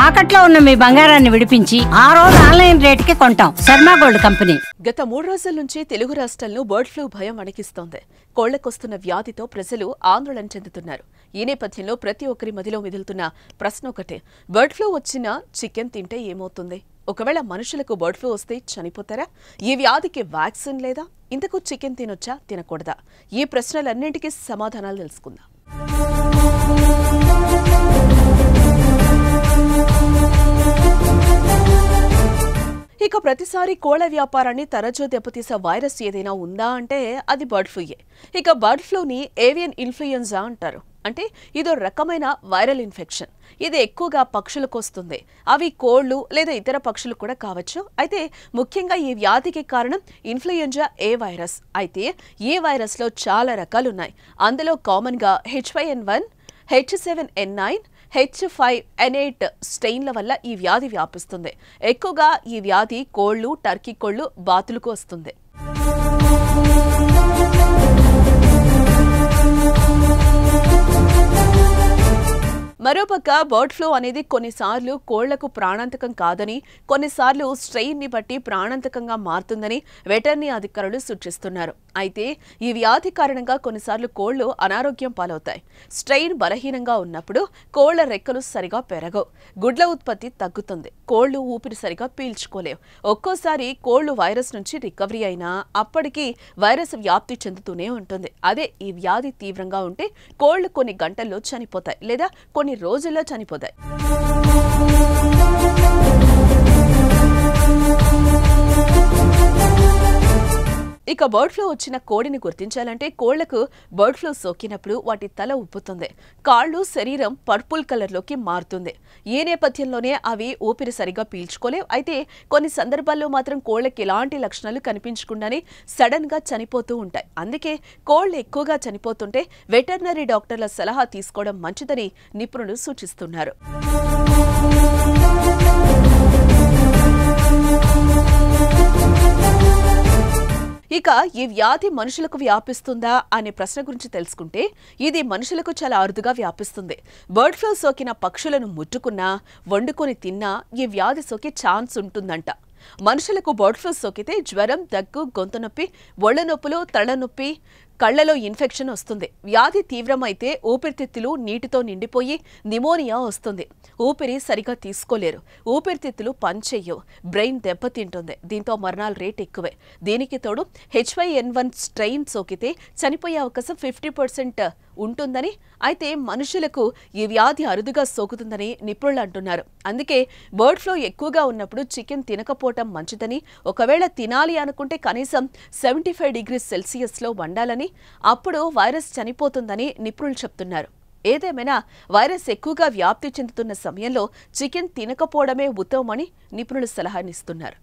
తాకట్లో ఉన్న మీ బంగారాన్ని విడిపించి ఆ రోజు ఆన్లైన్ రేటుకి కొంటాం. Sharma gold company. గత 3 రోజుల నుంచి తెలుగు రాష్ట్రాలను బర్డ్ ఫ్లూ భయం వణికిస్తోంది. కోళ్లకొస్తున్న వ్యాధితో ప్రజలు ఆందోళన చెందుతున్నారు. ఈ నేపథ్యంలో ప్రతి ఒక్కరి మదిలో మెదులుతున్న ప్రశ్న ఒకటే, బర్డ్ ఫ్లూ వచ్చినా చికెన్ తింటే ఏమవుతుంది? ఒకవేళ మనుషులకు బర్డ్ ఫ్లూ వస్తే చనిపోతారా? ఈ వ్యాధికి వ్యాక్సిన్ లేదా? ఇంతకు చికెన్ తినొచ్చా తినకూడదా? ఈ ప్రశ్నలన్నింటికీ సమాధానాలు తెలుసుకుందాం. ఇక ప్రతిసారి కోళ్ల వ్యాపారాన్ని తరచూ దెబ్బతీసే వైరస్ ఏదైనా ఉందా అంటే అది బర్డ్ ఫ్లూయే. ఇక బర్డ్ ఫ్లూని ఏవియన్ ఇన్ఫ్లుయెంజా అంటారు. అంటే ఇదో రకమైన వైరల్ ఇన్ఫెక్షన్. ఇది ఎక్కువగా పక్షులకు వస్తుంది. అవి కోళ్లు లేదా ఇతర పక్షులు కూడా కావచ్చు. అయితే ముఖ్యంగా ఈ వ్యాధికి కారణం ఇన్ఫ్లుయెంజా ఏ వైరస్. అయితే ఈ వైరస్లో చాలా రకాలున్నాయి. అందులో కామన్గా H5N1, H7N9, H5N8 స్ట్రెయిన్ల వల్ల ఈ వ్యాధి వ్యాపిస్తుంది. ఎక్కువగా ఈ వ్యాధి కోళ్లు, టర్కీ కోళ్లు, బాతులకు వస్తుంది. మరోపక్క బర్డ్ ఫ్లూ అనేది కొన్నిసార్లు కోళ్లకు ప్రాణాంతకం కాదని, కొన్నిసార్లు స్ట్రెయిన్ ని బట్టి ప్రాణాంతకంగా మారుతుందని వెటర్నరీ అధికారులు సూచిస్తున్నారు. అయితే ఈ వ్యాధి కారణంగా కొన్నిసార్లు కోళ్లు అనారోగ్యం పాలవుతాయి. స్ట్రెయిన్ బలహీనంగా ఉన్నప్పుడు కోళ్ల రెక్కలు సరిగా పెరగవు, గుడ్ల ఉత్పత్తి తగ్గుతుంది, కోళ్లు ఊపిరి సరిగా పీల్చుకోలేవు. ఒక్కోసారి కోళ్లు వైరస్ నుంచి రికవరీ అయినా అప్పటికీ వైరస్ వ్యాప్తి చెందుతూనే ఉంటుంది. అదే ఈ వ్యాధి తీవ్రంగా ఉంటే కోళ్లు కొన్ని గంటల్లో చనిపోతాయి లేదా కొన్ని రోజుల్లో చనిపోతాయి. ఇక బర్డ్ ఫ్లూ వచ్చిన కోడిని గుర్తించాలంటే కోళ్లకు బర్డ్ ఫ్లూ సోకినప్పుడు వాటి తల ఉబ్బుతుంది, కాళ్లు, శరీరం పర్పుల్ కలర్లోకి మారుతుంది. ఈ నేపథ్యంలోనే అవి ఊపిరి సరిగా పీల్చుకోలేవు. అయితే కొన్ని సందర్భాల్లో మాత్రం కోళ్లకి ఎలాంటి లక్షణాలు కనిపించకుండానే సడన్ గా చనిపోతూ ఉంటాయి. అందుకే కోళ్లు ఎక్కువగా చనిపోతుంటే వెటర్నరీ డాక్టర్ల సలహా తీసుకోవడం మంచిదని నిపుణులు సూచిస్తున్నారు. ఇక ఈ వ్యాధి మనుషులకు వ్యాపిస్తుందా అనే ప్రశ్న గురించి తెలుసుకుంటే ఇది మనుషులకు చాలా అరుదుగా వ్యాపిస్తుంది. బర్డ్ ఫ్లూ సోకిన పక్షులను ముట్టుకున్నా, వండుకొని తిన్నా ఈ వ్యాధి సోకే ఛాన్స్ ఉంటుందంట. మనుషులకు బర్డ్ ఫ్లూ సోకితే జ్వరం, దగ్గు, గొంతు నొప్పి, ఒళ్ళు నొప్పులు, తలనొప్పి, కళ్లలో ఇన్ఫెక్షన్ వస్తుంది. వ్యాధి తీవ్రమైతే ఊపిరితిత్తులు నీటితో నిండిపోయి నిమోనియా వస్తుంది. ఊపిరి సరిగా తీసుకోలేరు, ఊపిరితిత్తులు పనిచేయవు, బ్రెయిన్ దెబ్బతింటుంది. దీంతో మరణాల రేట్ ఎక్కువే. దీనికి తోడు H5N1 స్ట్రెయిన్ సోకితే చనిపోయే అవకాశం 50% ఉంటుందని, అయితే మనుషులకు ఈ వ్యాధి అరుదుగా సోకుతుందని నిపుణులు అంటున్నారు. అందుకే బర్డ్ ఫ్లూ ఎక్కువగా ఉన్నప్పుడు చికెన్ తినకపోవటం మంచిదని, ఒకవేళ తినాలి అనుకుంటే కనీసం 75 degrees Celsiusలో వండాలని, అప్పుడు వైరస్ చనిపోతుందని నిపుణులు చెప్తున్నారు. ఏదేమైనా వైరస్ ఎక్కువగా వ్యాప్తి చెందుతున్న సమయంలో చికెన్ తినకపోవడమే ఉత్తమమని నిపుణులు సలహానిస్తున్నారు.